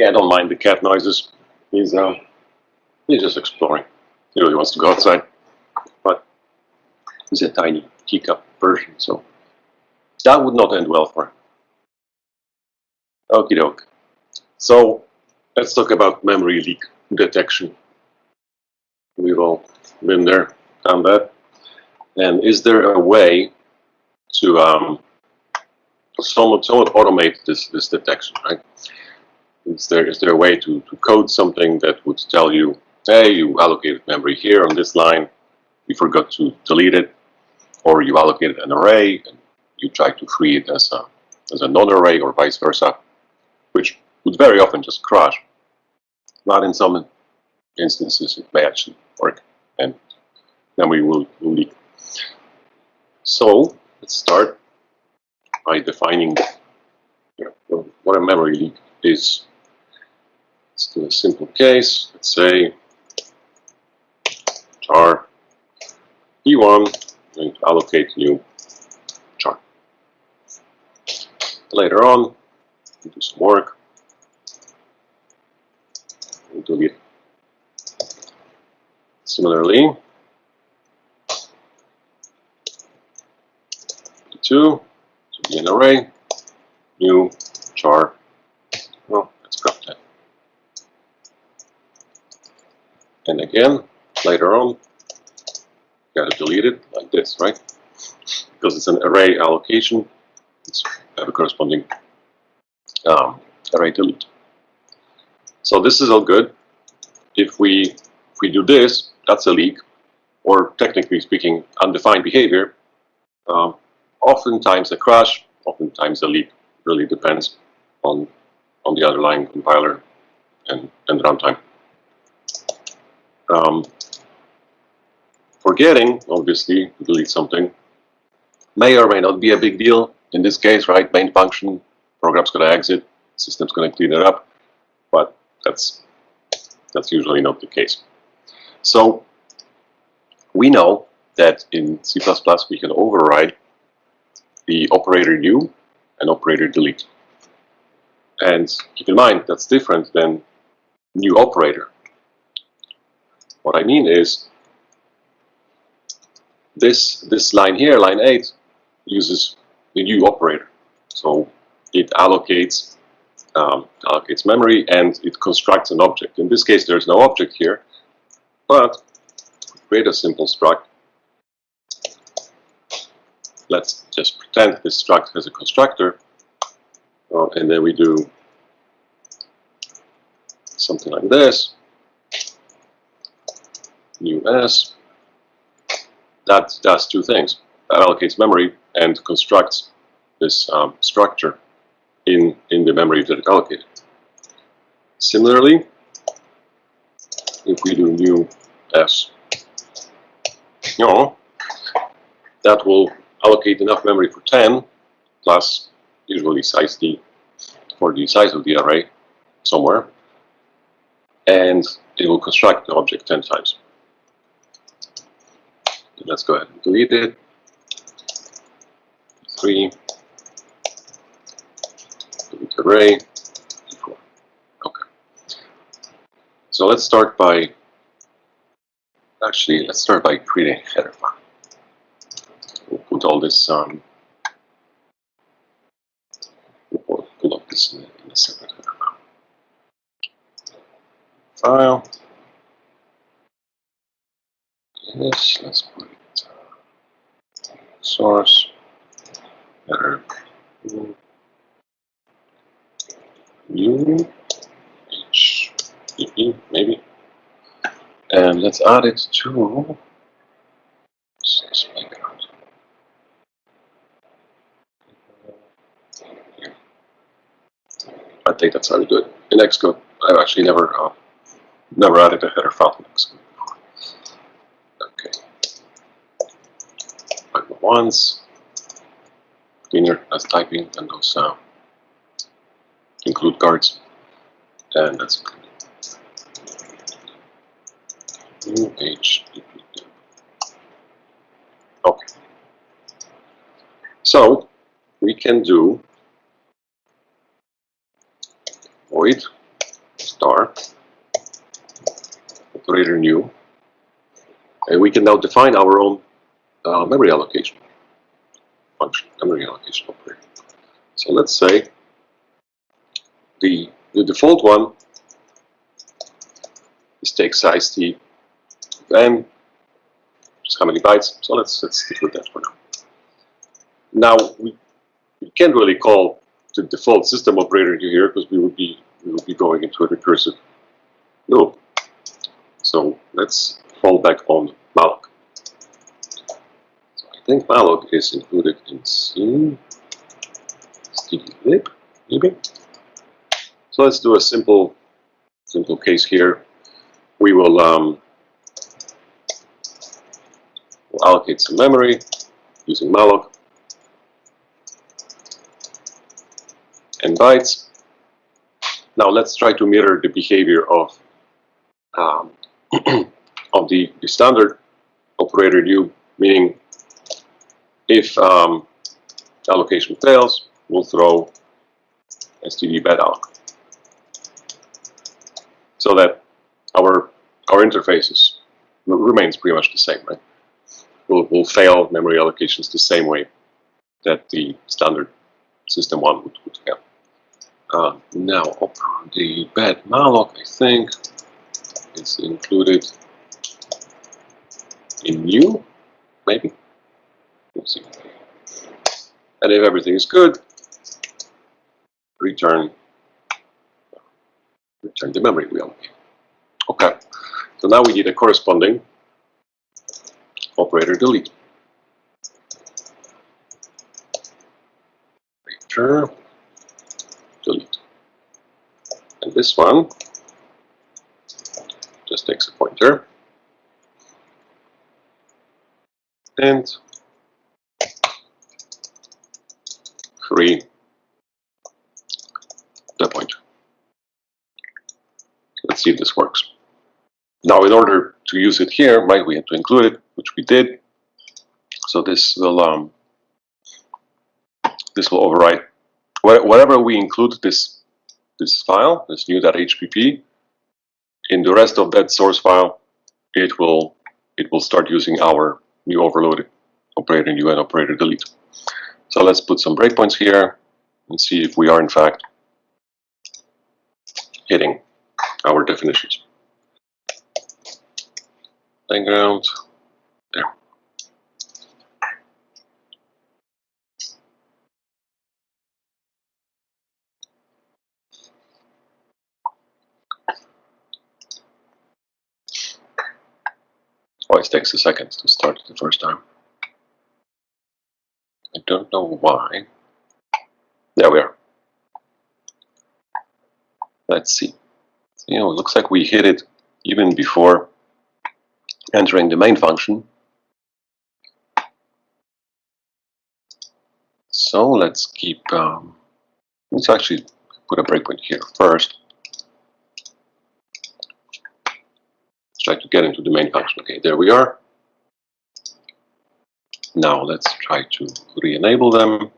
Yeah, I don't mind the cat noises. He's just exploring. He really wants to go outside, but he's a tiny teacup version, so that would not end well for him. Okie doke. So let's talk about memory leak detection. We've all been there, done that. And is there a way to somewhat automate this detection, right? Is there a way to code something that would tell you, hey, you allocated memory here on this line, you forgot to delete it, or you allocated an array and you try to free it as a non-array or vice versa, which would very often just crash. But in some instances, it may actually work, and memory will leak. So let's start by defining what a memory leak is. Let's do a simple case. Let's say char P1, I'm going to allocate new char. Later on, we'll do some work. We'll delete it. Similarly, P2 to be an array, new char. Well, let's grab that. And again, later on, gotta delete it like this, right? Because it's an array allocation, it's have a corresponding array delete. So this is all good. If we do this, that's a leak, or technically speaking, undefined behavior. Oftentimes a crash, oftentimes a leak. Really depends on the underlying compiler and runtime. Forgetting, obviously, to delete something may or may not be a big deal. In this case, right, main function, program's going to exit, system's going to clean it up, but that's usually not the case. So we know that in C++ we can override the operator new and operator delete. And keep in mind, that's different than new operator. What I mean is, this line here, line 8, uses the new operator. So it allocates memory and it constructs an object. In this case, there's no object here, but create a simple struct. Let's just pretend this struct has a constructor, and then we do something like this. New S. That does two things. That allocates memory and constructs this structure in the memory that it allocated. Similarly, if we do new S, that will allocate enough memory for 10 plus usually size D for the size of the array somewhere, and it will construct the object 10 times. Let's go ahead and delete it. 3, delete array, 4. Okay. So let's start by creating a header file. We'll put all this we'll pull up this in a separate header file. Yes, let's put it source header new HTTP maybe, and let's add it to I think that's already good. In Xcode, I've actually never added a header file in Xcode before. Okay. Type once, cleaner as typing, and those include guards, and that's included. New HTTP. Okay. So we can do void star operator new, and we can now define our own memory allocation function, memory allocation operator. So let's say the default one is take size t of n, just how many bytes. So let's stick with that for now. Now we can't really call the default system operator here because we would be going into a recursive loop. So let's fall back on malloc. So I think malloc is included in stdlib, maybe. So let's do a simple case here. We will we'll allocate some memory using malloc and bytes. Now let's try to mirror the behavior of of the standard operator new, meaning if allocation fails, we'll throw std bad alloc, so that our interfaces remains pretty much the same, right? We'll fail memory allocations the same way that the standard system one would have. Now the bad malloc, I think, is included in new, maybe. Let's see. And if everything is good, return the memory we allocate. Okay. So now we need a corresponding operator delete. Return delete. And this one just takes a pointer and free the pointer. Let's see if this works. Now, in order to use it here, right, we had to include it, which we did. So this will overwrite whatever we include this file, this new.hpp. In the rest of that source file, it will start using our new overloaded operator new and operator delete. So let's put some breakpoints here and see if we are in fact hitting our definitions. Playground, there. Always takes a second to start the first time. I don't know why. There we are. Let's see. You know, it looks like we hit it even before entering the main function. So let's keep, let's actually put a breakpoint here first. Let's try to get into the main function. Okay, there we are. Now let's try to re-enable them.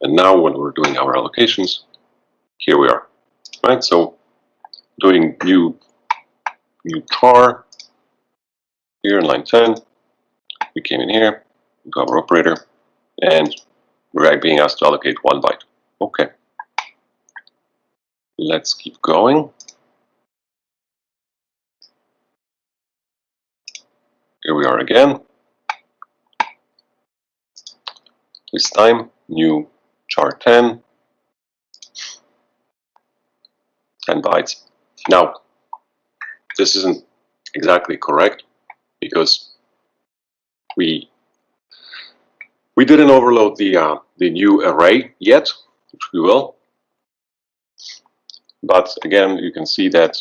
And now when we're doing our allocations, here we are. Right, so doing new tar here in line 10. We came in here, into our operator, and we're being asked to allocate 1 byte. Okay. Let's keep going. Here we are again. This time, new char 10 bytes. Now, this isn't exactly correct because we didn't overload the new array yet, which we will. But again, you can see that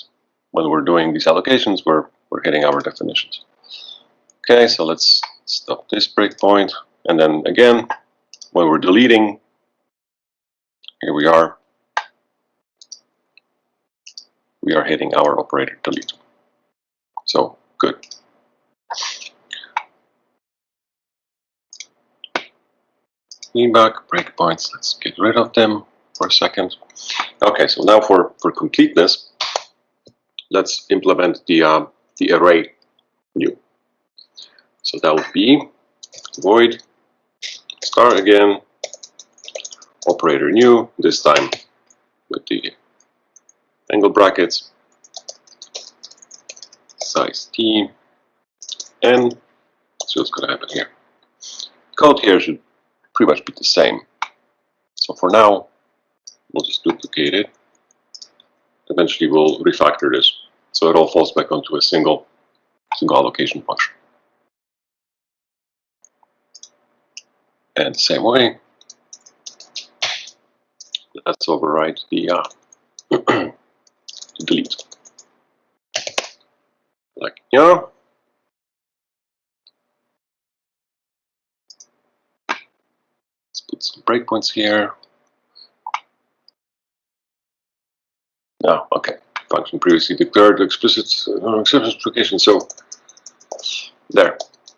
when we're doing these allocations, we're hitting our definitions. Okay, so let's stop this breakpoint, and then again, when we're deleting, here we are hitting our operator delete. So good. Feedback breakpoints. Let's get rid of them for a second. Okay, so now for completeness, let's implement the array new. So that would be void star again, operator new, this time with the angle brackets, size t, and so what's going to happen here. Code here should pretty much be the same. So for now, we'll just duplicate it. Eventually, we'll refactor this so it all falls back onto a single allocation function. And the same way, let's override the delete. Like, yeah. Let's put some breakpoints here. No, okay. Function previously declared explicit exception specification. So there,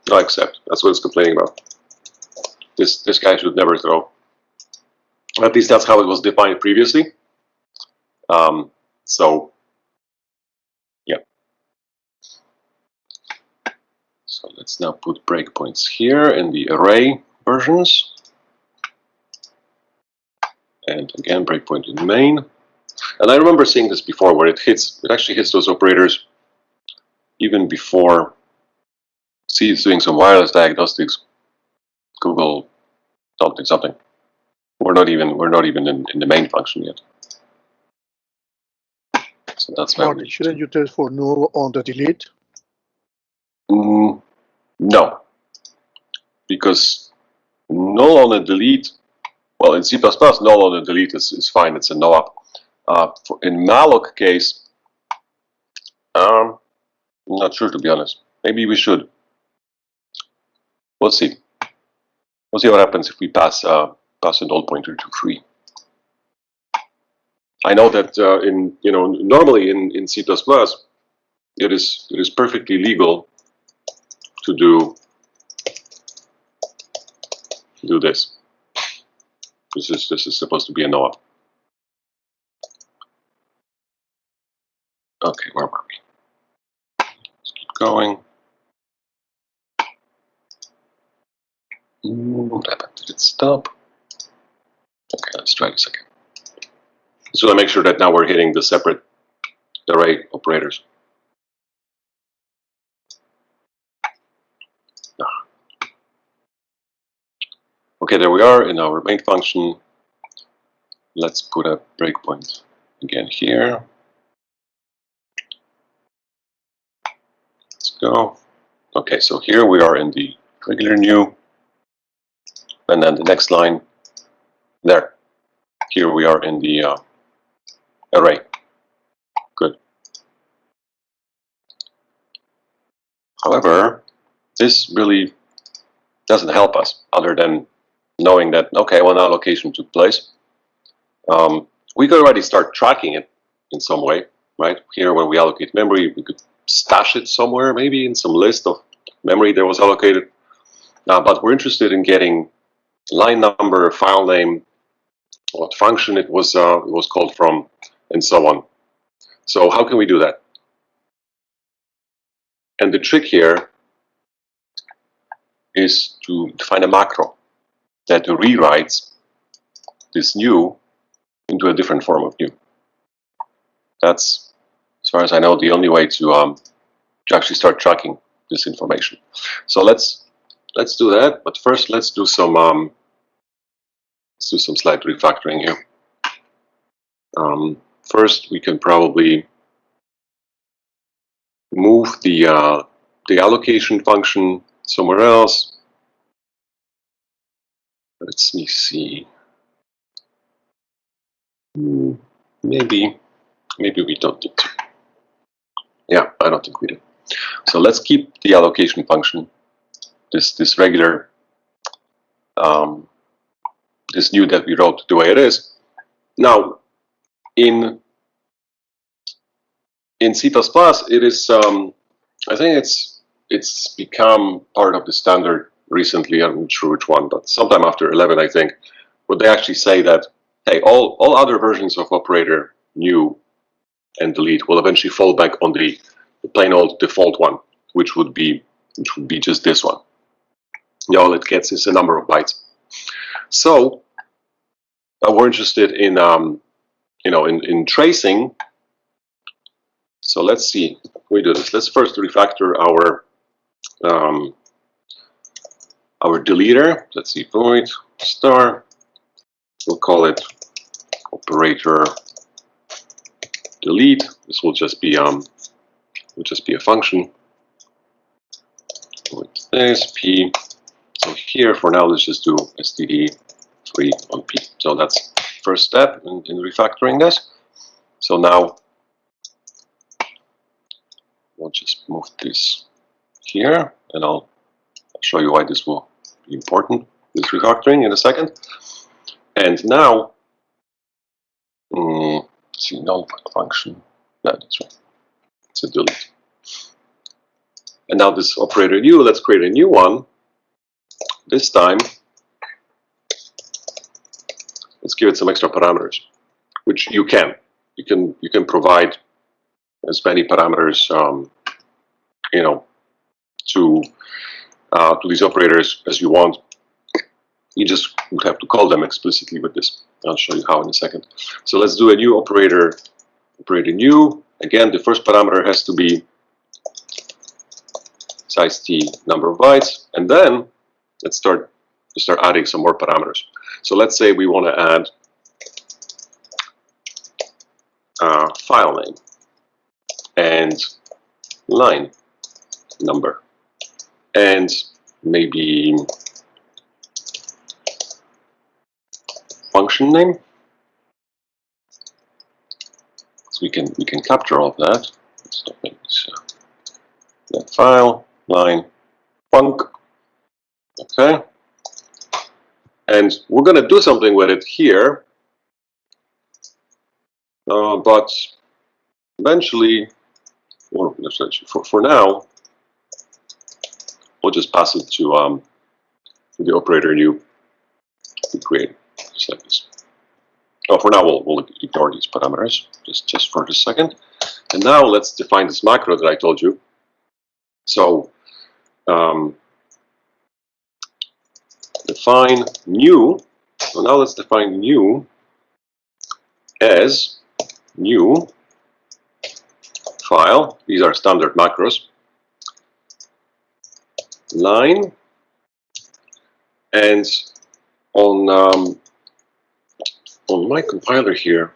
no accept. That's what it's complaining about. This guy should never throw. At least that's how it was defined previously. So yeah. So let's now put breakpoints here in the array versions. And again, breakpoint in main. And I remember seeing this before where it actually hits those operators even before. See, it's doing some wireless diagnostics. Google something. We're not even in the main function yet. So that's why. Shouldn't you test for null on the delete? No, because null on a delete. Well, in C++, null on a delete is fine. It's a no-op. In malloc case, I'm not sure, to be honest. Maybe we should. We'll see. We'll see what happens if we pass a null pointer to free. I know that normally in C++, it is perfectly legal to do this. This is supposed to be a no-op. Okay, where were we? Let's keep going. What happened? Did it stop? Okay, let's try this again. So I make sure that now we're hitting the separate array operators. Okay, there we are in our main function. Let's put a breakpoint again here. Let's go. Okay, so here we are in the regular new. And then the next line, there. Here we are in the array. Good. However, this really doesn't help us other than knowing that, okay, well, now allocation took place. We could already start tracking it in some way, right? Here, when we allocate memory, we could stash it somewhere, maybe in some list of memory that was allocated. But we're interested in getting line number, file name, what function it was called from, and so on. So how can we do that? And the trick here is to find a macro that rewrites this new into a different form of new. That's, as far as I know, the only way to actually start tracking this information. So let's do that. But first, let's do some slight refactoring here. First, we can probably move the allocation function somewhere else. Let me see. Maybe we don't need to. Yeah, I don't think we do. So let's keep the allocation function, this regular, this new that we wrote the way it is. Now, in C++, it is. I think it's become part of the standard recently. I'm not sure which one, but sometime after 11, I think, where they actually say that hey, all other versions of operator new and delete will eventually fall back on the plain old default one, which would be just this one. All it gets is a number of bytes. So we're interested in in tracing. So let's see. We do this. Let's first refactor our deleter. Let's see, void star. We'll call it operator delete. This will just be a function with this p. So here for now, let's just do std3 on p. So that's first step in refactoring this. So now we'll just move this here, and I'll show you why this will be important, this refactoring, in a second. And now, see, null function. No, that's right. It's a delete. And now this operator new, let's create a new one. This time, let's give it some extra parameters, which you can. You can provide as many parameters, to these operators as you want. You just would have to call them explicitly with this. I'll show you how in a second. So let's do a new operator new. Again, the first parameter has to be size t number of bytes, and then let's start adding some more parameters. So let's say we want to add file name and line number and maybe function name. So we can capture all of that. So that file line func. Okay, and we're going to do something with it here, but eventually, or for now, we'll just pass it to the operator new to create, just like this. Oh, for now, we'll ignore these parameters just for a second. And now let's define this macro that I told you. So define new. So now let's define new as new file. These are standard macros. Line, and on my compiler here,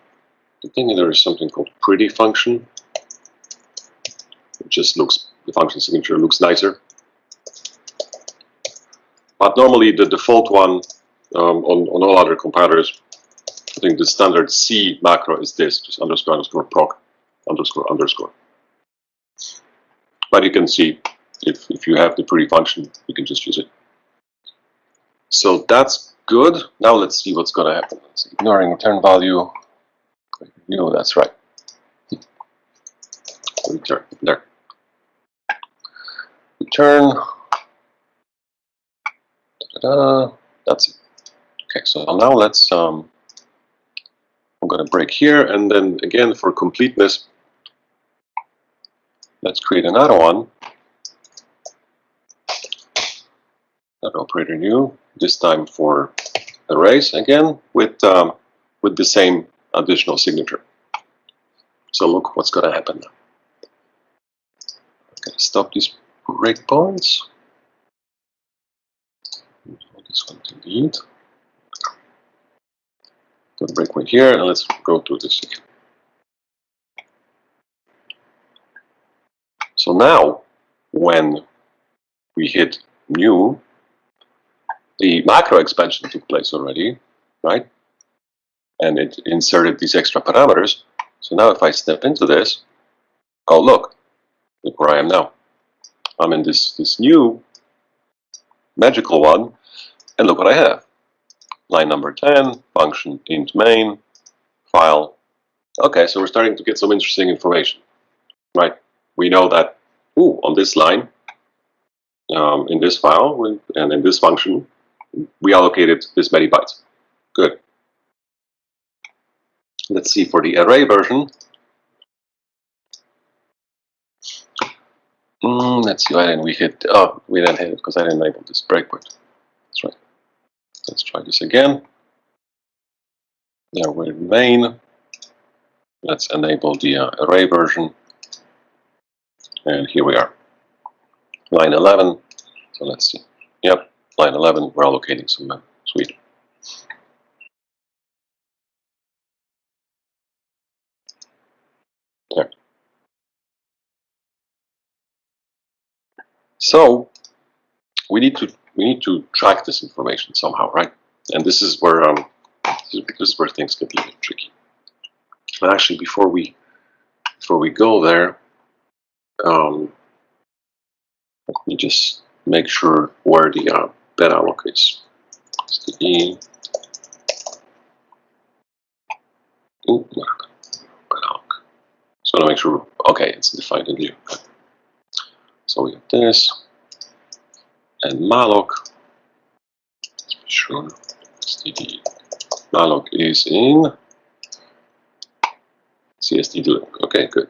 I think there is something called pretty function. It just looks, the function signature looks nicer. But normally the default one on all other compilers, I think the standard C macro is this, just underscore underscore proc underscore underscore. But you can see if you have the pretty function, you can just use it. So that's good. Now let's see what's going to happen. Let's see. Ignoring return value. No, that's right. Return there. Return. That's it. Okay, so now let's. I'm going to break here, and then again for completeness, let's create another one. That operator new. This time for arrays again with the same additional signature. So look what's going to happen now. I'm going to stop these breakpoints. This one delete. Go to breakpoint here, and let's go through this again. So now, when we hit new, the macro expansion took place already, right? And it inserted these extra parameters. So now if I step into this, oh look where I am now. I'm in this new magical one, and look what I have. Line number 10, function int main, file. Okay, so we're starting to get some interesting information, right? We know that, on this line, in this file, and in this function, we allocated this many bytes. Good. Let's see for the array version. Let's see, why didn't we hit? Oh, we didn't hit it because I didn't enable this breakpoint. That's right. Let's try this again. Now we're in main. Let's enable the array version. And here we are. Line 11. So let's see. Yep, line 11, we're allocating some memory. Sweet. Yeah. So we need to track this information somehow, right? And this is where things can be a bit tricky. But actually, before we go there, let me just make sure where the bed alloc is. It's the E. Ooh, bed alloc. So to make sure, okay, it's defined in here. So we have this and malloc. Let's be sure. std malloc is in CSD. Okay, good.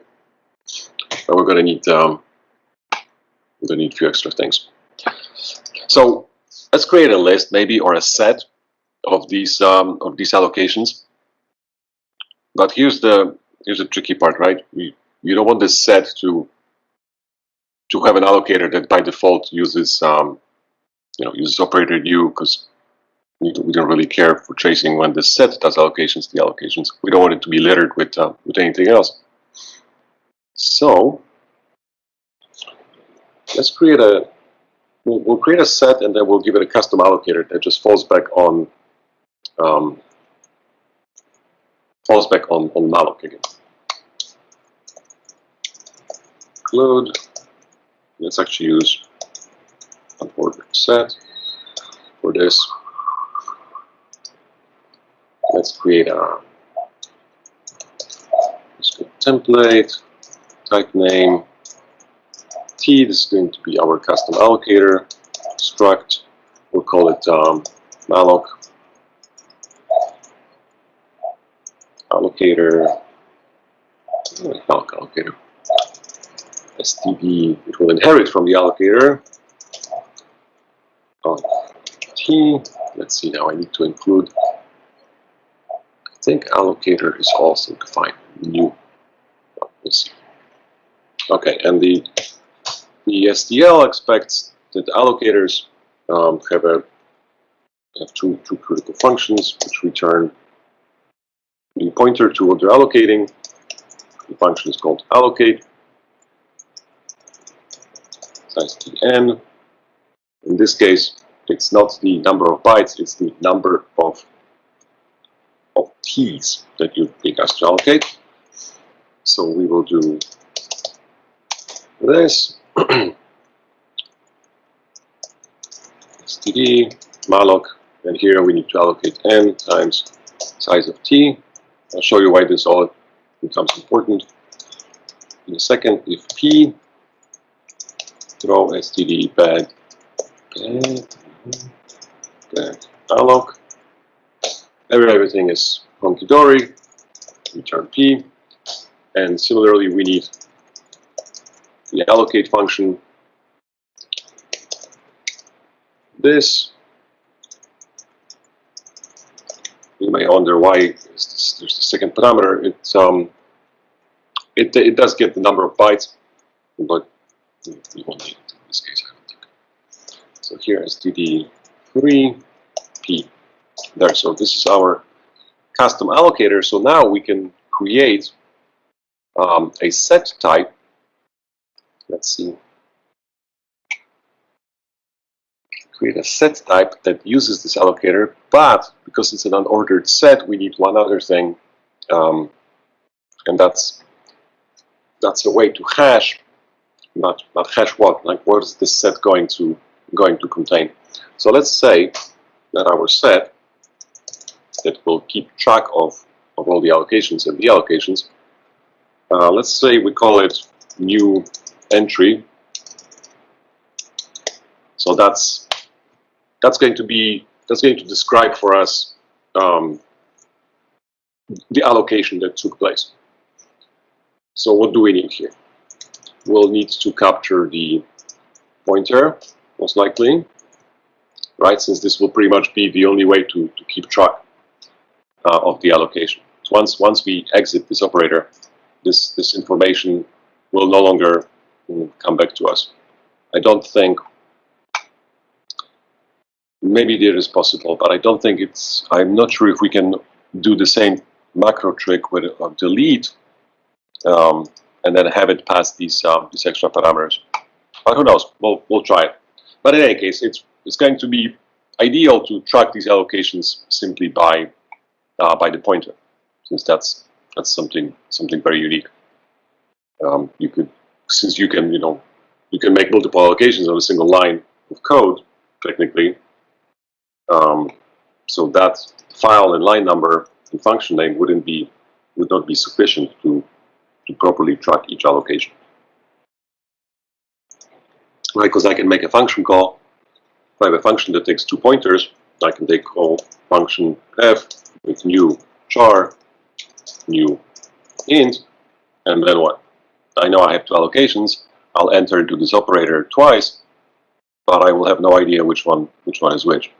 But we're gonna need a few extra things. So let's create a list, maybe, or a set of these allocations. But here's the tricky part, right? You don't want this set to have an allocator that by default uses uses operator U, because we don't really care for tracing when the set does allocations, the allocations. We don't want it to be littered with anything else. So let's create we'll create a set, and then we'll give it a custom allocator that just falls back on malloc again. Include. Let's actually use unordered set for this. Let's create a template, type name, T. This is going to be our custom allocator struct. We'll call it malloc allocator. STB. It will inherit from the allocator of T. Let's see now. I need to include. I think allocator is also defined new. Let's see. Okay, and the SDL expects that the allocators have two critical functions, which return the pointer to what they're allocating. The function is called allocate. Size Tn. In this case, it's not the number of bytes; it's the number of t's that you need us to allocate. So we will do this. std malloc, and here we need to allocate n times size of t. I'll show you why this all becomes important in a second. If p throw std bed alloc, everything is hunky dory. Return p, and similarly we need the allocate function. This, you may wonder why there's the second parameter. It does get the number of bytes, but we won't need it in this case, I don't think. So here std3 p. There. So this is our custom allocator. So now we can create a set type. Let's see. Create a set type that uses this allocator, but because it's an unordered set, we need one other thing, and that's a way to hash, not hash what, like what is this set going to contain. So let's say that our set that will keep track of all the allocations and deallocations. Let's say we call it new entry. So that's going to describe for us the allocation that took place. So what do we need here? We'll need to capture the pointer, most likely, right? Since this will pretty much be the only way to keep track of the allocation. So once we exit this operator, this information will no longer come back to us. I don't think, maybe it is possible, but I don't think it's, I'm not sure if we can do the same macro trick with a delete and then have it pass these extra parameters. But who knows? We'll try it. But in any case, it's going to be ideal to track these allocations simply by the pointer, since that's something very unique. You could, since you can you can make multiple allocations on a single line of code technically. So that file and line number and function name would not be sufficient to properly track each allocation. Right, because I can make a function call. If I have a function that takes two pointers, I can take call function f with new char, new int, and then what? I know I have two allocations. I'll enter into this operator twice, but I will have no idea which one is which.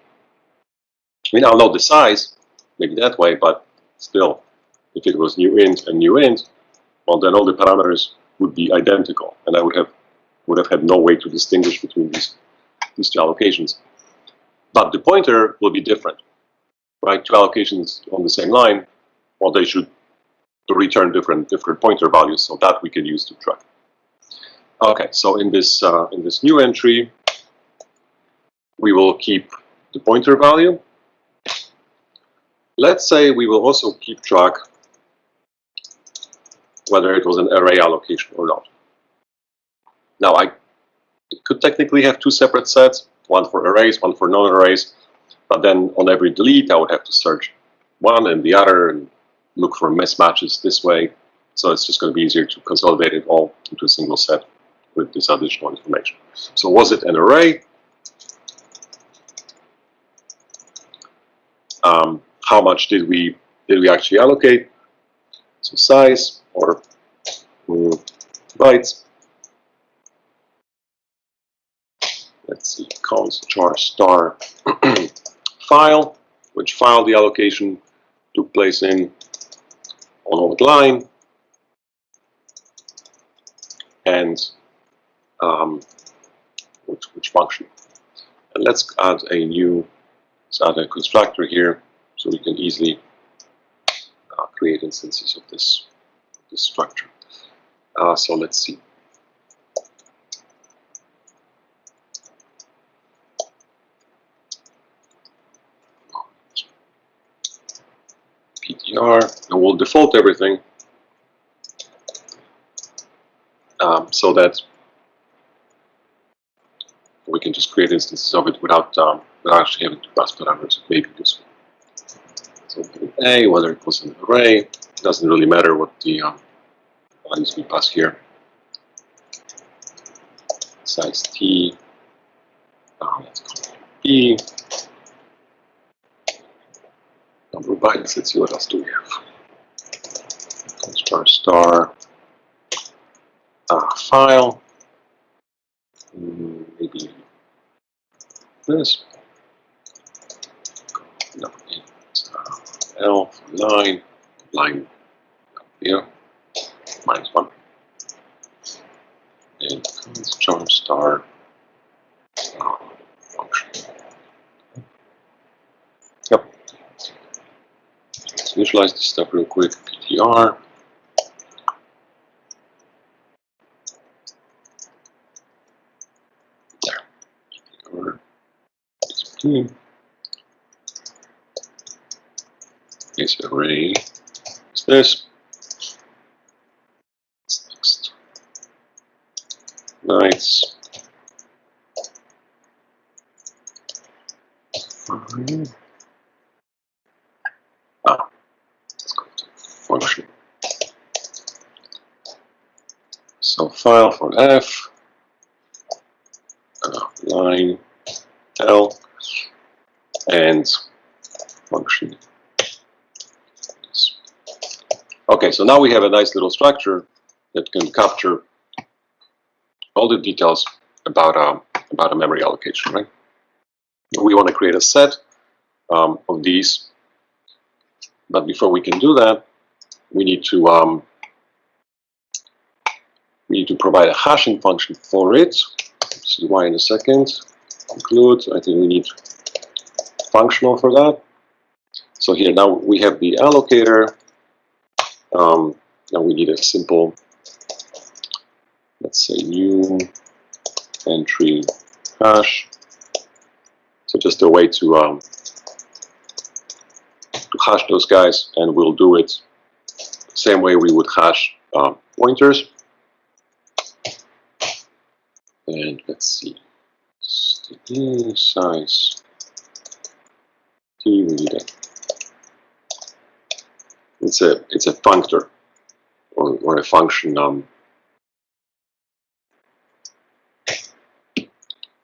I mean, I'll know the size, maybe that way, but still, if it was new int and new int, well, then all the parameters would be identical, and I would have had no way to distinguish between these two allocations. But the pointer will be different, right? Two allocations on the same line, well, they should return different pointer values, so that we can use to track. Okay, so in this new entry, we will keep the pointer value. Let's say we will also keep track whether it was an array allocation or not. Now, it could technically have two separate sets, one for arrays, one for non-arrays, but then on every delete, I would have to search one and the other and look for mismatches this way. So it's just going to be easier to consolidate it all into a single set with this additional information. So was it an array? How much did we actually allocate? So size or bytes. Let's see, const char star file, which file the allocation took place in, on what line, and which function. And let's add a constructor here, so we can easily create instances of this structure. So let's see. PTR, and we'll default everything so that we can just create instances of it without actually having to pass parameters. Maybe this one. So A, whether it was an array, doesn't really matter what the values we pass here. Size T, let's call it E. Number of bytes, let's see what else do we have. Star file, maybe this. Number 8, L for line here, -1. And const star function. Yep. Let's initialize this stuff real quick. PTR. There. PTR. This array is this. Next. Nice. Fine. Let's go to function. So file for F, line L, and function. Okay, so now we have a nice little structure that can capture all the details about a memory allocation, right? We want to create a set of these, but before we can do that, we need to provide a hashing function for it. See why in a second. Include. I think we need functional for that. So here now we have the allocator. Now we need a simple, let's say, new entry hash. So just a way to hash those guys, and we'll do it the same way we would hash pointers. And let's see, size t. We need a, it's a functor or a function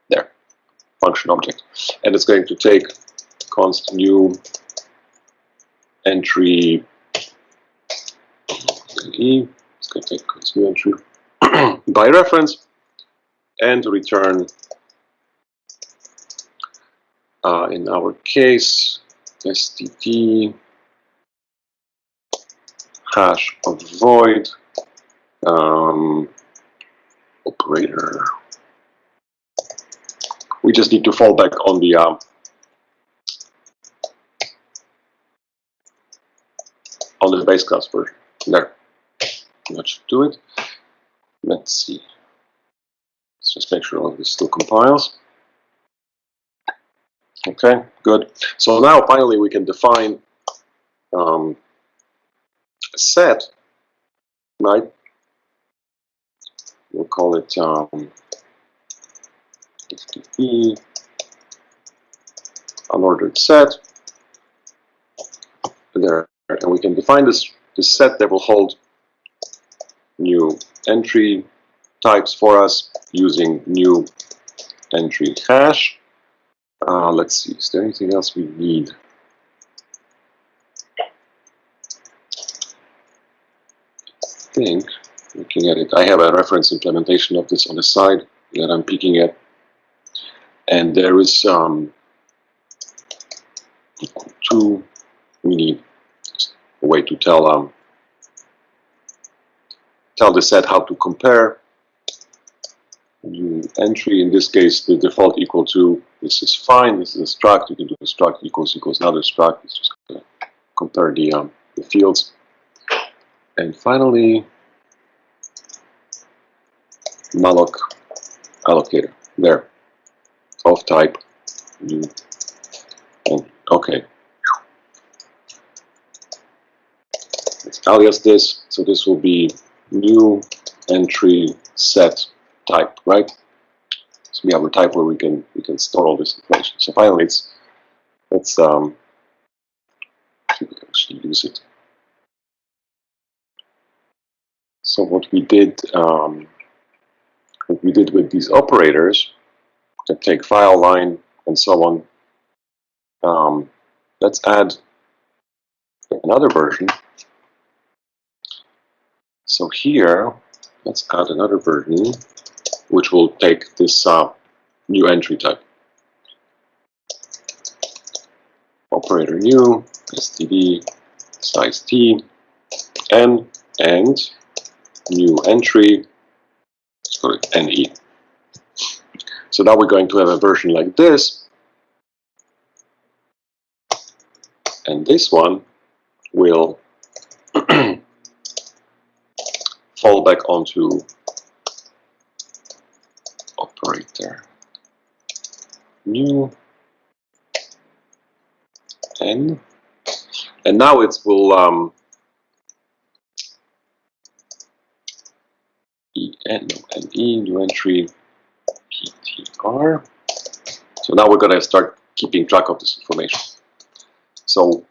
there, function object, and it's going to take const new entry e. It's going to take const new entry by reference and return in our case std hash of void operator. We just need to fall back on the base class version. There, that should do it. Let's see. Let's just make sure all of this still compiles. Okay, good. So now finally we can define a set, right? We'll call it FTP unordered set. There, and we can define this set that will hold new entry types for us using new entry hash. Let's see, is there anything else we need? I think, looking at it, I have a reference implementation of this on the side that I'm peeking at, and there is two. We need a way to tell the set how to compare new entry. In this case, the default equal to. This is fine. This is a struct. You can do a struct equals another struct. It's just going to compare the fields. And finally, malloc allocator there of type new. And okay, let's alias this. So this will be new entry set type, right? So we have a type where we can store all this information. So finally, let's see if we can actually use it. So what we did with these operators that take file line and so on. Let's add another version. So here, let's add another version, which will take this new entry type. Operator new, std, size t, and new entry, let's call it ne. So now we're going to have a version like this, and this one will fall back onto operator new n, and now it will ne new entry ptr. So now we're going to start keeping track of this information. So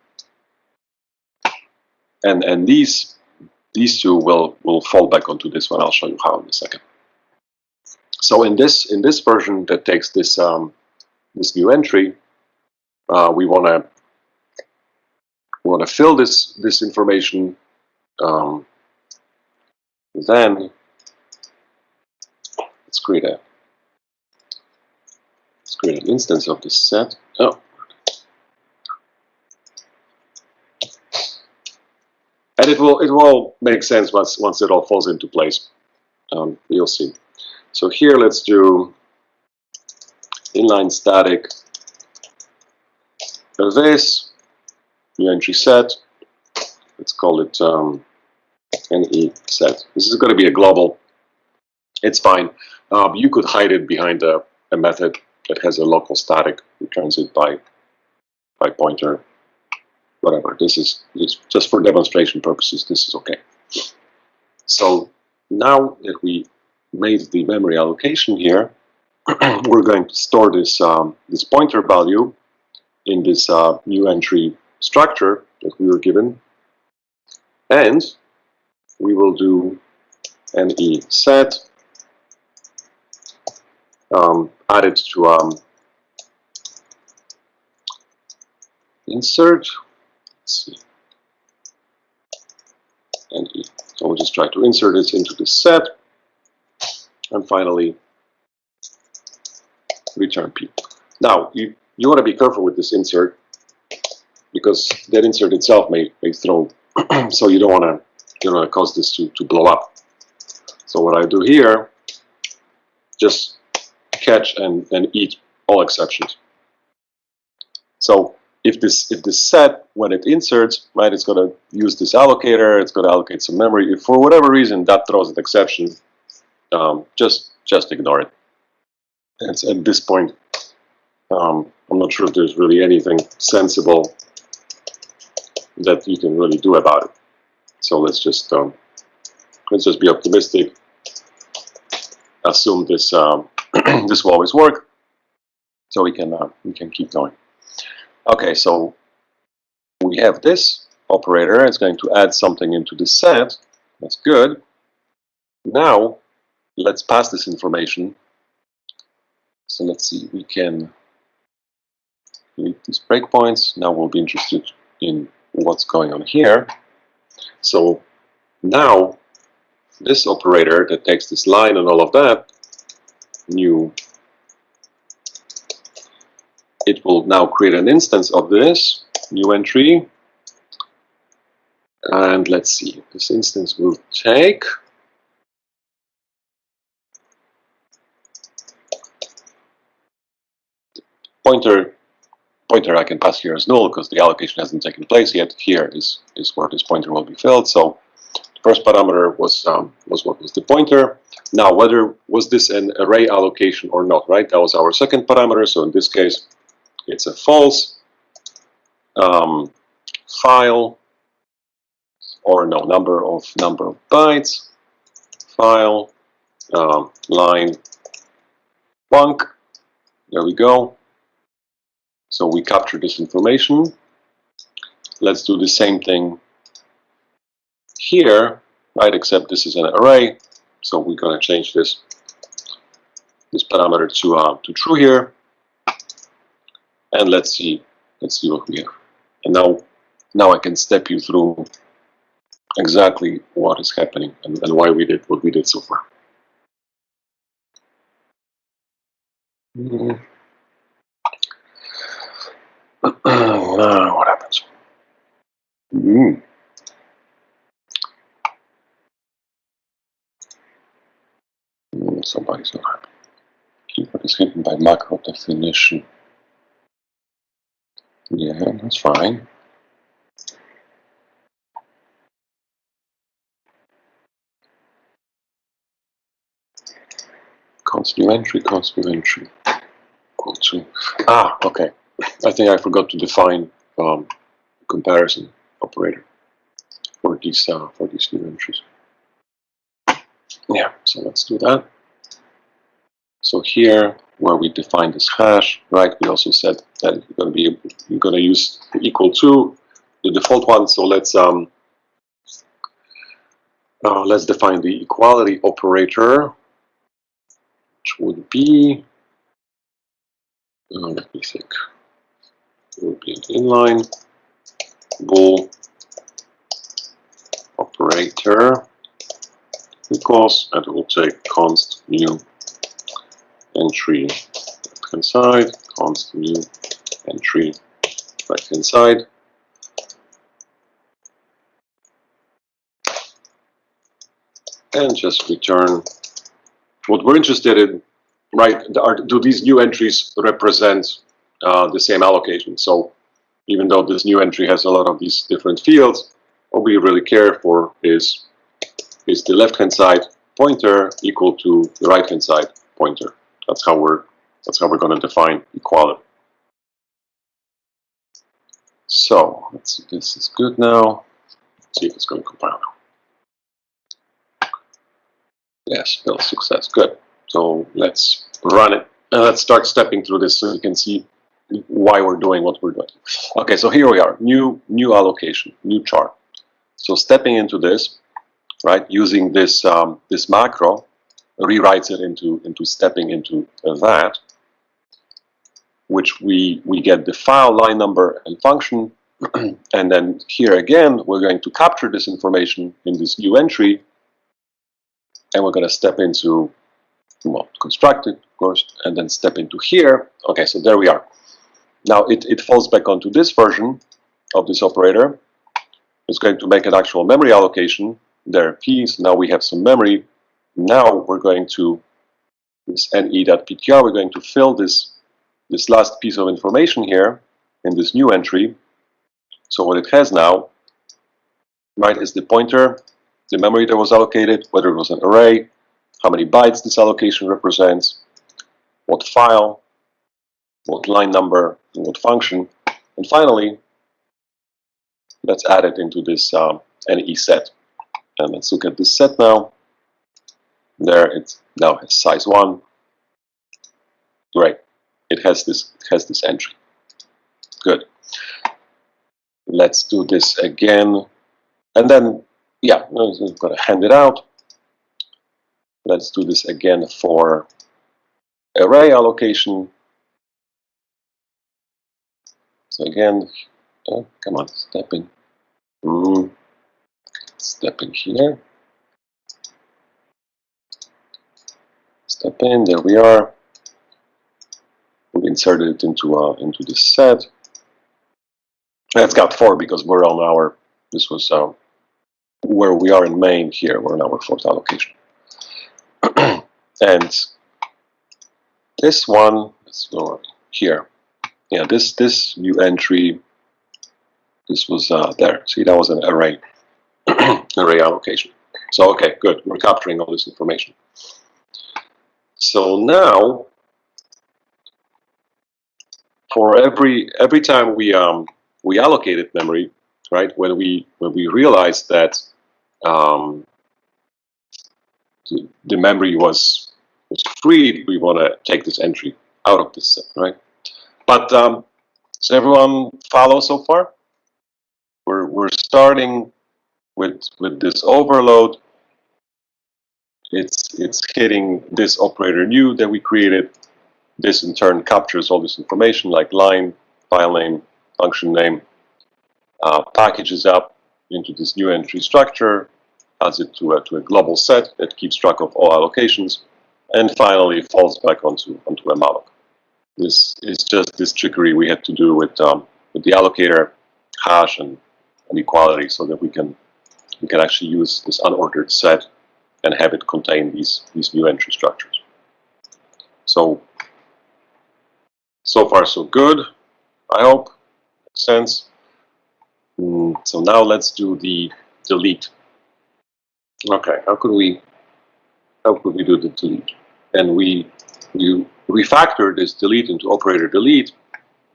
and these two will fall back onto this one. I'll show you how in a second. So in this version that takes this this new entry, we want to fill this information then let's create an instance of this set. Oh. And it will make sense once it all falls into place. You'll see. So here let's do inline static of this new entry set. Let's call it NE set. This is going to be a global. It's fine. You could hide it behind a method that has a local static, returns it by pointer, whatever. This is just for demonstration purposes. This is okay. So now that we made the memory allocation here, we're going to store this this pointer value in this new entry structure that we were given, and we will do NE set, add it to insert. Let's see, NE. So we'll just try to insert it into the set, and finally return P. Now you want to be careful with this insert, because that insert itself may throw, so you don't want to cause this to blow up. So what I do here, just catch and eat all exceptions. So if this set, when it inserts, right, it's going to use this allocator, it's going to allocate some memory. If for whatever reason that throws an exception, just ignore it. And at this point, I'm not sure if there's really anything sensible that you can really do about it. So let's just be optimistic. Assume this this will always work, so we can keep going. Okay, so we have this operator. It's going to add something into the set. That's good. Now let's pass this information. So let's see. We can delete these breakpoints. Now we'll be interested in what's going on here. So now this operator that takes this line and all of that, new, it will now create an instance of this new entry. And let's see, this instance will take pointer I can pass here as null because the allocation hasn't taken place yet. Here is where this pointer will be filled. So the first parameter was what was the pointer. Now whether was this an array allocation or not, right? That was our second parameter. So in this case, it's a false file, or no, number of bytes, file, line, blank. There we go. So we capture this information. Let's do the same thing here, right? Except this is an array, so we're going to change this parameter to true here, and let's see what we have. And now I can step you through exactly what is happening and why we did what we did so far. What happens? Somebody's not happy. Keyword is hidden by macro definition. Yeah, that's fine. Const new entry, equal to. Okay. I think I forgot to define comparison operator for these new entries. Yeah, so let's do that. So here, where we define this hash, right? We also said that you're going to use the equal to, the default one. So let's define the equality operator, which would be, let me think, it would be an inline bool operator equals, and we'll take const new entry right hand side, const new entry right hand side. And just return what we're interested in, right? Do these new entries represent the same allocation? So even though this new entry has a lot of these different fields, what we really care for is the left-hand side pointer equal to the right-hand side pointer. That's how we're going to define equality. So let's see, this is good now. Let's see if it's going to compile now. Yes, build success. Good. So let's run it and let's start stepping through this so you can see why we're doing what we're doing. Okay, so here we are. New allocation, new chart. So stepping into this, right, using this this macro, rewrites it into stepping into that, which we get the file, line number, and function. And then here again, we're going to capture this information in this new entry, and we're going to step into, well, construct it, of course, and then step into here. Okay, so there we are. Now it falls back onto this version of this operator. It's going to make an actual memory allocation. There, P, so now we have some memory. Now we're going to, this ne.ptr, we're going to fill this last piece of information here in this new entry. So what it has now, right, is the pointer, the memory that was allocated, whether it was an array, how many bytes this allocation represents, what file, what line number, and what function. And finally, let's add it into this NE set. And let's look at this set now. There, it now has size 1. Great. It has this entry. Good. Let's do this again. And then, yeah, we're going to hand it out. Let's do this again for array allocation. So again, come on, step in. Step in here. Step in. There we are. We inserted it into this set. It's got 4 because we're on our. This was where we are in main here. We're in our 4th allocation. And this one, let's go here. Yeah, this new entry. This was there. See, that was an array array allocation. So okay, good. We're capturing all this information. So now, for every time we allocated memory, right? When we realized that the memory was freed, we want to take this entry out of this set, right? But does everyone follow so far? We're starting with this overload. It's hitting this operator new that we created. This in turn captures all this information like line, file name, function name, packages up into this new entry structure, adds it to a global set that keeps track of all allocations, and finally falls back onto a malloc. This is just this trickery we had to do with the allocator hash and equality, so that we can actually use this unordered set and have it contain these new entry structures. So far so good, I hope. Makes sense. So now let's do the delete. Okay, how could we do the delete? And we refactor this delete into operator delete.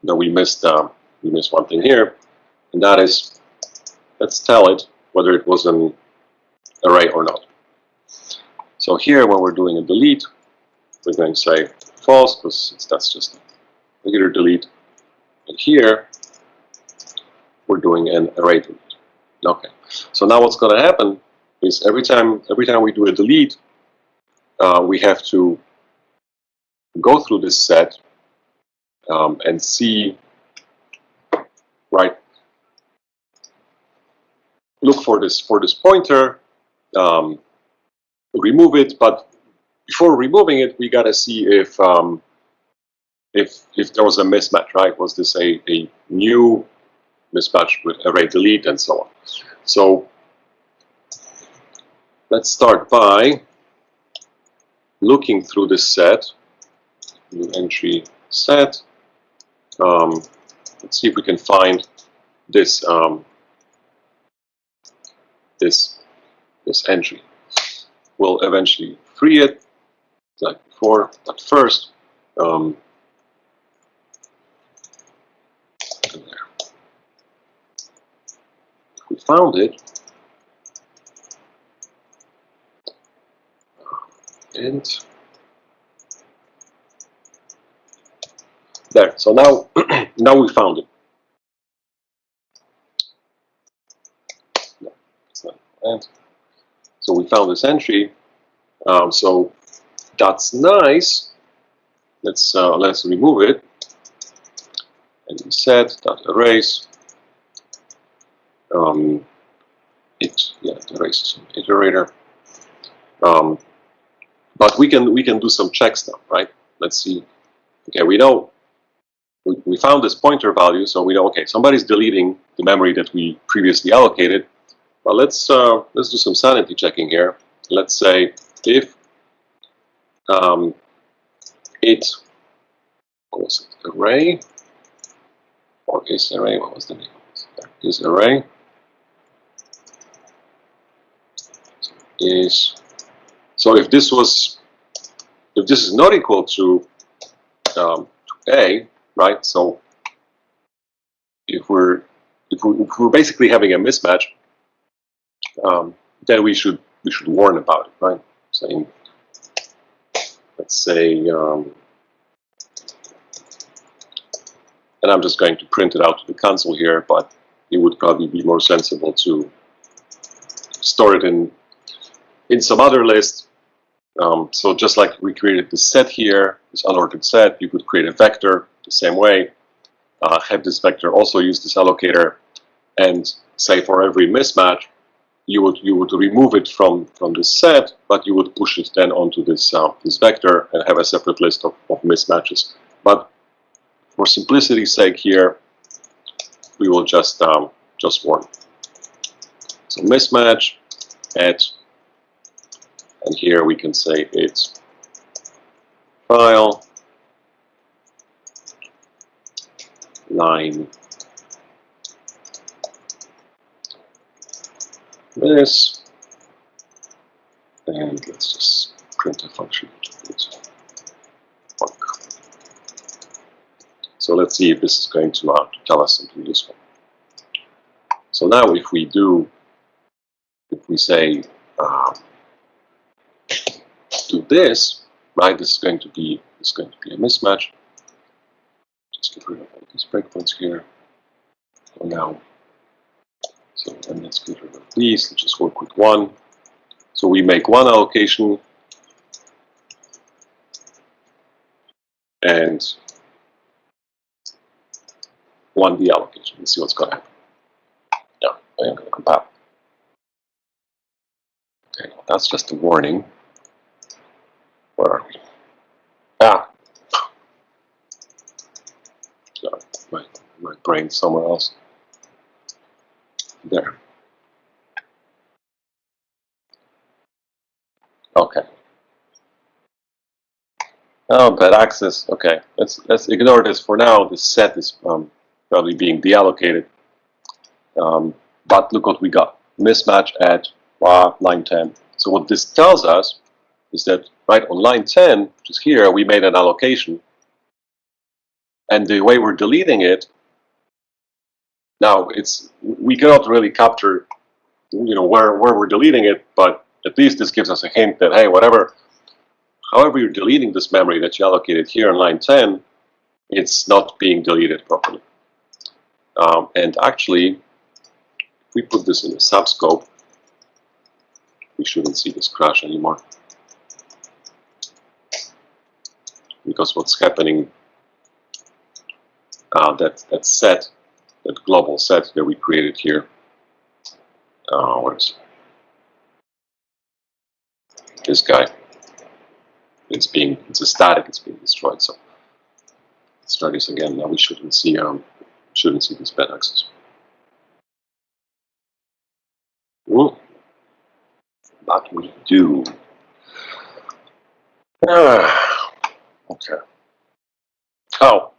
Now we missed one thing here, and that is, let's tell it whether it was an array or not. So here, when we're doing a delete, we're going to say false, because that's just a regular delete. And here, we're doing an array delete. Okay. So now what's going to happen is every time we do a delete, we have to go through this set and see, right, look for this pointer, remove it, but before removing it, we gotta see if there was a mismatch, right? Was this a new mismatch with array delete and so on? So let's start by looking through this set, new entry set. Let's see if we can find this this entry. We'll eventually free it like before, but first, there. We found it, and there. So now, now we found it. No, it's not. And so we found this entry. So that's nice. Let's remove it, and we set that erase. It erases an iterator. But we can do some checks now, right? Let's see. Okay, we know we found this pointer value, so we know, okay, somebody's deleting the memory that we previously allocated. But let's do some sanity checking here. Let's say if it, what was it, array, or is array, what was the name of this? There is array, is, so if this is not equal to A, right? So if we're basically having a mismatch, then we should warn about it, right? Saying, let's say, and I'm just going to print it out to the console here, but it would probably be more sensible to store it in some other list. So just like we created this set here, this unordered set, you could create a vector the same way. Have this vector also use this allocator, and say for every mismatch, you would remove it from this set, but you would push it then onto this this vector and have a separate list of mismatches. But for simplicity's sake here, we will just warn. So mismatch at, and here we can say it's file line this, and let's just print a function. So let's see if this is going to tell us something useful. So now if we say do this, right? This is going to be a mismatch. Just get rid of all these breakpoints here for now. So then let's get rid of these. Let's just work with one. So we make one allocation and one deallocation. Let's see what's going to happen. Yeah, I am going to compile. Okay, well, that's just a warning. Where are we? Ah, sorry, my brain's somewhere else. There. Okay. Oh, bad access. Okay, let's ignore this for now. This set is probably being deallocated. But look what we got. Mismatch at line 10. So what this tells us is that right on line 10, which is here, we made an allocation. And the way we're deleting it, now we cannot really capture where we're deleting it, but at least this gives us a hint that, hey, however you're deleting this memory that you allocated here on line 10, it's not being deleted properly. And actually, if we put this in a subscope, we shouldn't see this crash anymore. Because what's happening, that global set that we created here, What is this guy? It's a static. It's being destroyed. So let's try this again. Now we shouldn't see this bed access. But we do. Okay. Oh,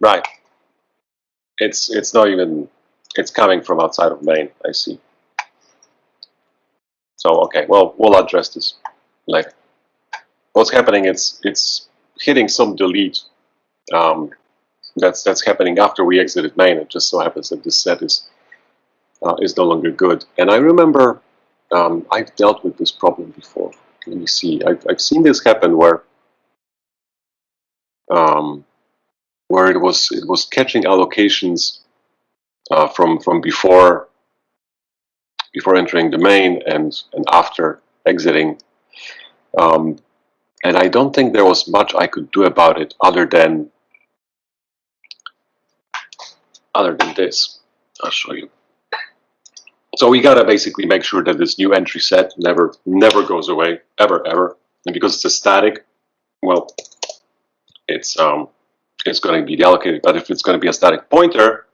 right. It's not even. It's coming from outside of main. I see. So okay. Well, we'll address this later. What's happening? It's hitting some delete. That's happening after we exited main. It just so happens that this set is no longer good. And I remember I've dealt with this problem before. Let me see. I've seen this happen where it was catching allocations from before entering the main and after exiting. And I don't think there was much I could do about it other than this. I'll show you. So we gotta basically make sure that this new entry set never goes away, ever. And because it's a static, well, it's going to be deallocated. But if it's going to be a static pointer,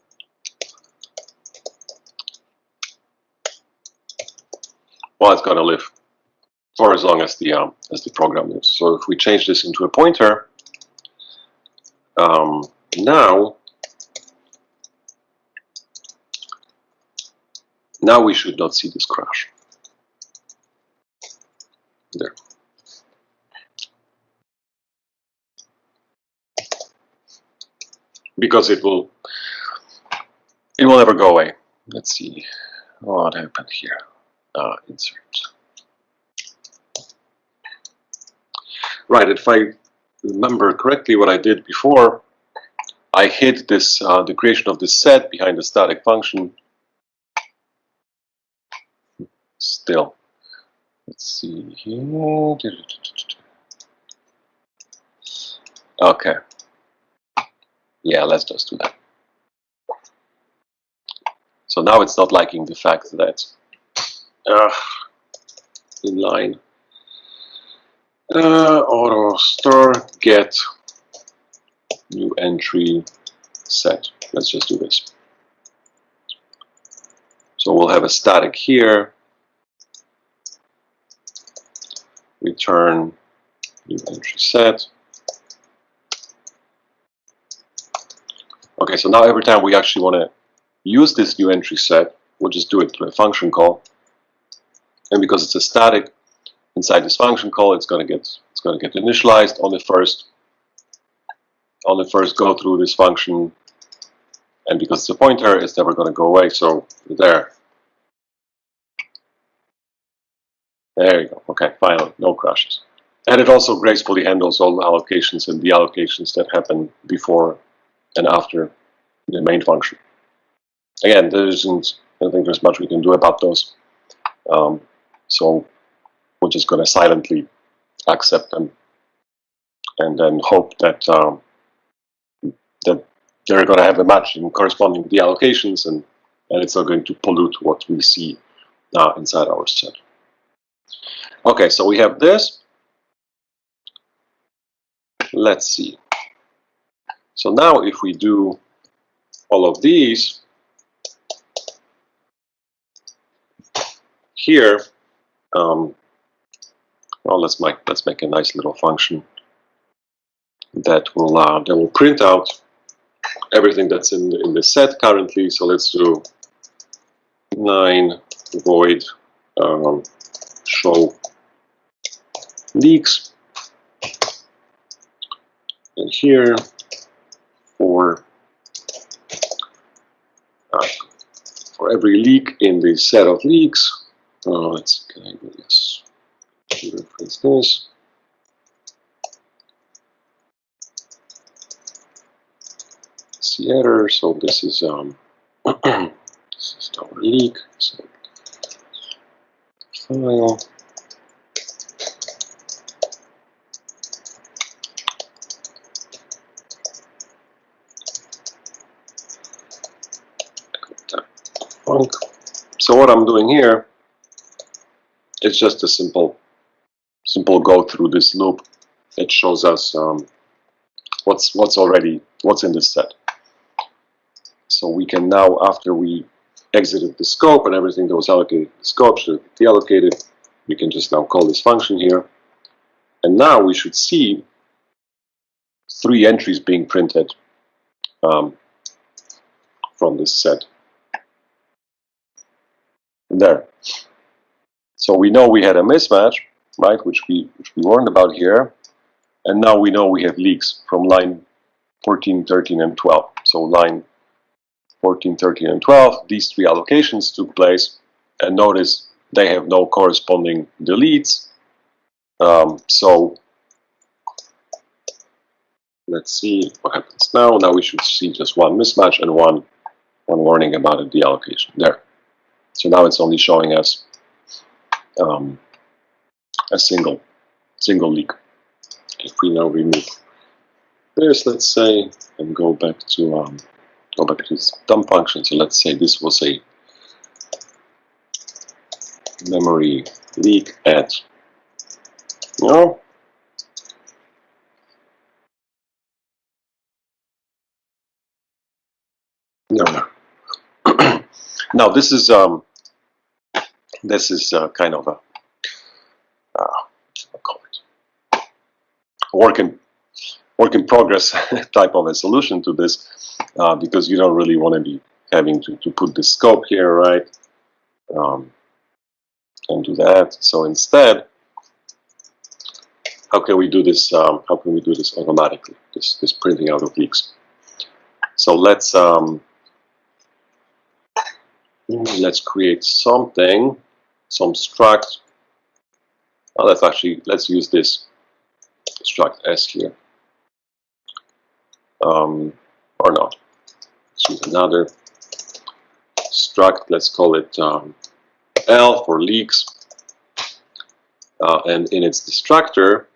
well, it's going to live for as long as the program lives. So if we change this into a pointer, now we should not see this crash. There. Because it will never go away. Let's see what happened here. Insert. Right, if I remember correctly what I did before, I hid this the creation of this set behind the static function. Still, let's see here. Okay. Yeah, let's just do that. So now it's not liking the fact that inline auto store get new entry set. Let's just do this. So we'll have a static here. Return new entry set. Okay, so now every time we actually want to use this new entry set, we'll just do it through a function call. And because it's a static, inside this function call, it's going to get initialized on the first go through this function. And because it's a pointer, it's never going to go away. So there you go. Okay, finally, no crashes. And it also gracefully handles all allocations and deallocations that happen before and after the main function. Again, I don't think there's much we can do about those. So we're just going to silently accept them and then hope that that they're going to have a match in corresponding deallocations, and it's not going to pollute what we see inside our set. Okay, so we have this. Let's see. So now if we do all of these here, well, let's make a nice little function that will print out everything that's in the set currently. So let's do 9 void show leaks, and here for every leak in the set of leaks, let's yes, reference this. See error. So this is this is our leak. So file. So what I'm doing here it's just a simple go through this loop. It shows us what's in this set. So we can now, after we exited the scope and everything that was allocated to the scope should be deallocated, we can just now call this function here. And now we should see 3 entries being printed from this set. There. So we know we had a mismatch, right, which we learned about here. And now we know we have leaks from line 14, 13, and 12. So line 14, 13, and 12, these 3 allocations took place. And notice they have no corresponding deletes. So let's see what happens now. Now we should see just 1 mismatch and one warning about a deallocation there. So now it's only showing us a single leak. If we now remove this, let's say, and go back to this dump function. So let's say this was a memory leak at no. Now this is kind of a call it work in progress type of a solution to this, because you don't really want to be having to put the scope here, right? And do that. So instead, how can we do this? How can we do this automatically? This printing out of leaks. So let's create something, some struct. Let's use this struct S here, or not. Let's use another struct. Let's call it L for leaks, and in its destructor,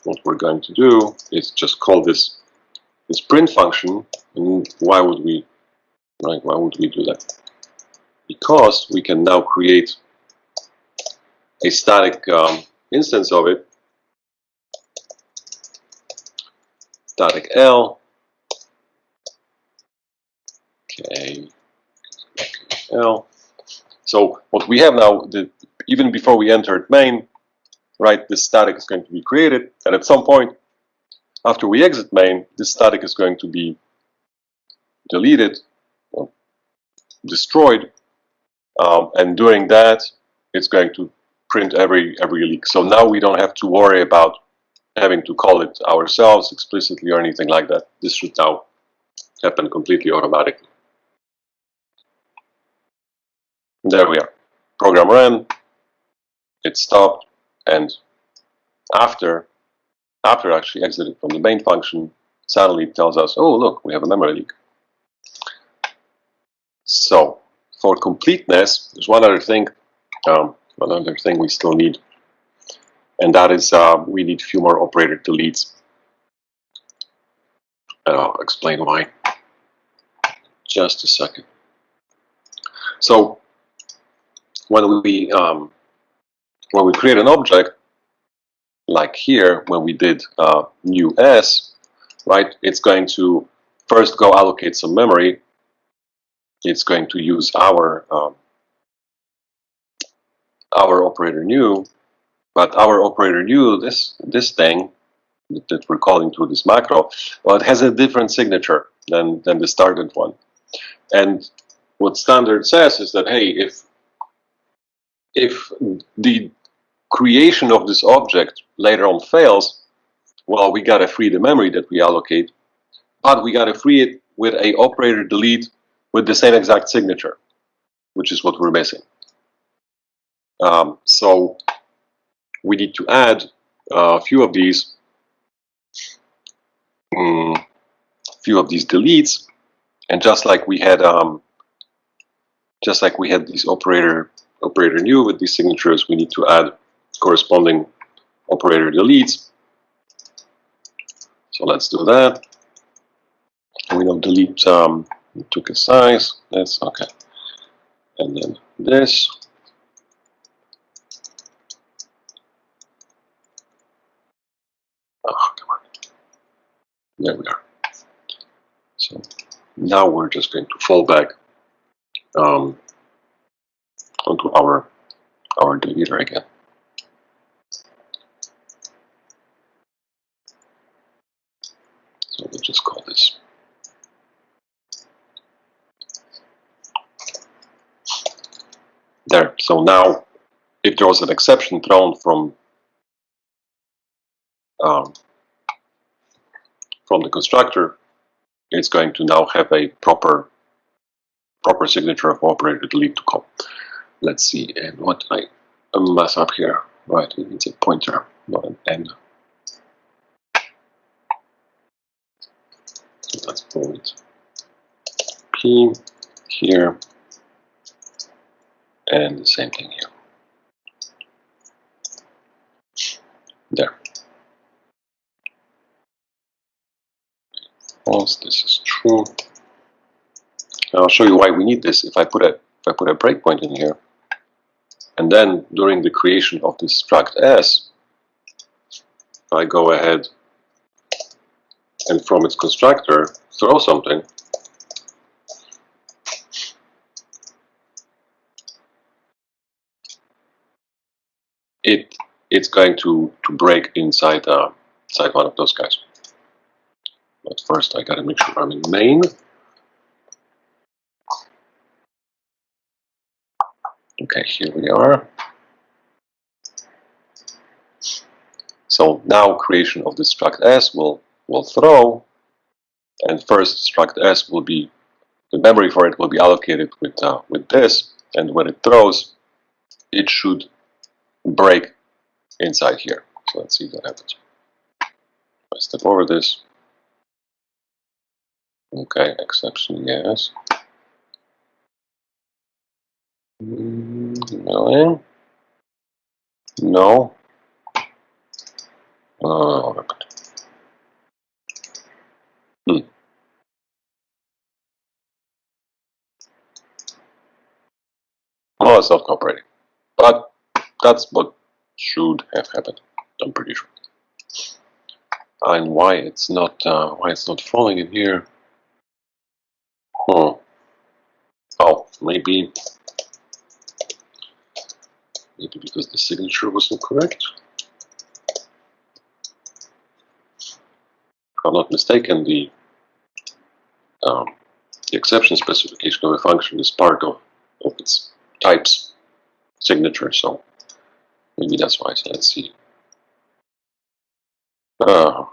what we're going to do is just call this print function. And why would we do that? Because we can now create a static instance of it, static L, okay, L. So what we have now, even before we entered main, right, this static is going to be created, and at some point after we exit main, this static is going to be deleted or destroyed, and during that, it's going to print every leak. So now we don't have to worry about having to call it ourselves explicitly or anything like that. This should now happen completely automatically. There we are. Program ran, it stopped, and after actually exited from the main function, suddenly it tells us, oh look, we have a memory leak. So for completeness, there's one other thing we still need, and that is we need a few more operator deletes. And I'll explain why. Just a second. So when we create an object, like here when we did new S, right? It's going to first go allocate some memory. It's going to use our operator new, but our operator new, this thing that we're calling through this macro, well, it has a different signature than the started one. And what standard says is that, hey, if the creation of this object later on fails, well, we gotta free the memory that we allocate, but we gotta free it with a operator delete with the same exact signature, which is what we're missing. So we need to add a few of these deletes, and just like we had these operator new with these signatures, we need to add corresponding operator deletes. So let's do that. And we know delete took a size. That's okay. And then this. There we are. So now we're just going to fall back onto our deleter again. So we'll just call this. There. So now, if there was an exception thrown from the constructor, it's going to now have a proper signature of operator delete to call. Let's see. And what I mess up here? Right, it needs a pointer, not an N. So let's point P here, and the same thing here. There. False. This is true. And I'll show you why we need this. If I put a breakpoint in here, and then during the creation of this struct S, I go ahead and from its constructor throw something, it's going to break inside one of those guys. But first I gotta make sure I'm in main. Okay, here we are. So now creation of this struct S will throw, and first struct S will be, the memory for it will be allocated with this, and when it throws, it should break inside here. So let's see what happens. I step over this. Okay, exception, yes. No. No. Oh, oh, it's not cooperating. But that's what should have happened. I'm pretty sure. And why it's not falling in here? Oh, maybe because the signature wasn't correct. If I'm not mistaken, the exception specification of a function is part of its type's signature, so maybe that's why. So let's see. What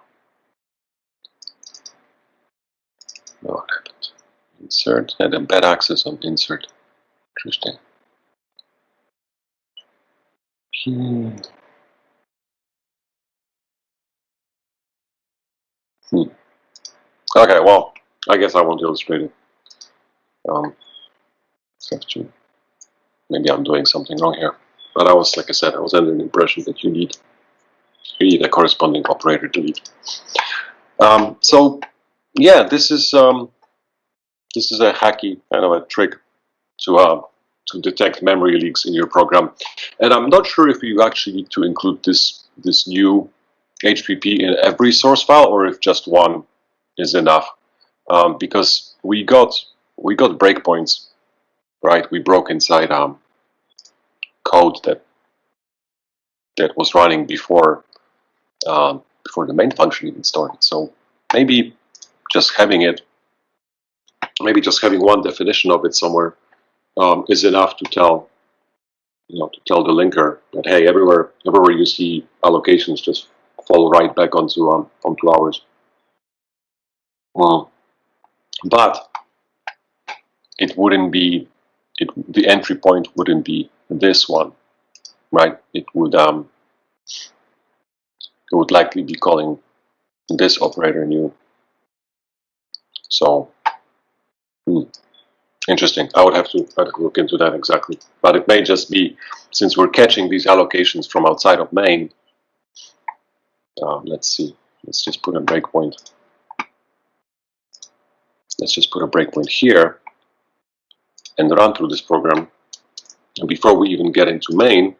happened? Insert, and embed access on insert. Interesting. Okay, well, I guess I won't illustrate it. Have to. Maybe I'm doing something wrong here. But like I said, I was under the impression that you need a corresponding operator delete. So yeah, this is a hacky kind of a trick to detect memory leaks in your program. And I'm not sure if you actually need to include this new HPP in every source file, or if just one is enough. Because we got breakpoints, right? We broke inside code that was running before the main function even started. So maybe just having one definition of it somewhere is enough to tell the linker that, hey, everywhere you see allocations, just fall right back onto ours. But it wouldn't be the entry point wouldn't be this one, right? It would likely be calling this operator new. So interesting. I would have to look into that exactly. But it may just be, since we're catching these allocations from outside of main. Let's see. Let's just put a breakpoint. Let's just put a breakpoint here and run through this program. And before we even get into main,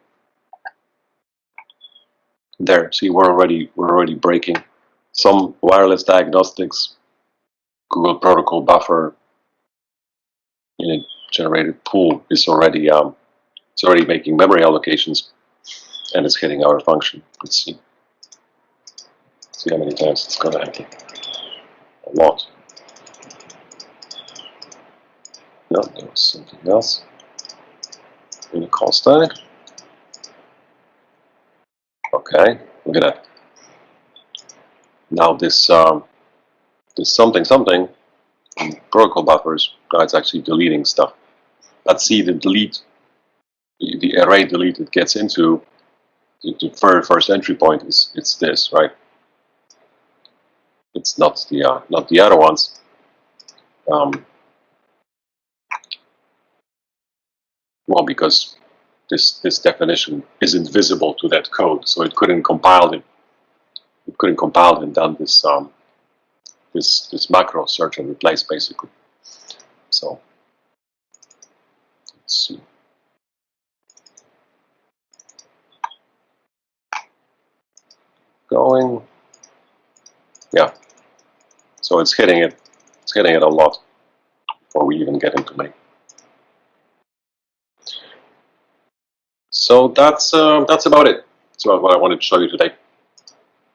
there. See, we're already breaking. some wireless diagnostics, Google protocol buffer in a generated pool is already making memory allocations, and it's hitting our function. Let's see. See how many times it's going to happen. A lot. No, there was something else in the call stack. Okay, look at that. Now this this something protocol buffers. Now it's actually deleting stuff. Let's see the delete, the array delete it gets into. The first entry point is it's this, right? It's not the other ones. Well, because this definition isn't visible to that code, so it couldn't compile it. It couldn't compile and done this this macro search and replace basically. So let's see. Going. Yeah. So it's hitting it. It's hitting it a lot before we even get into main. So that's about it. That's what I wanted to show you today.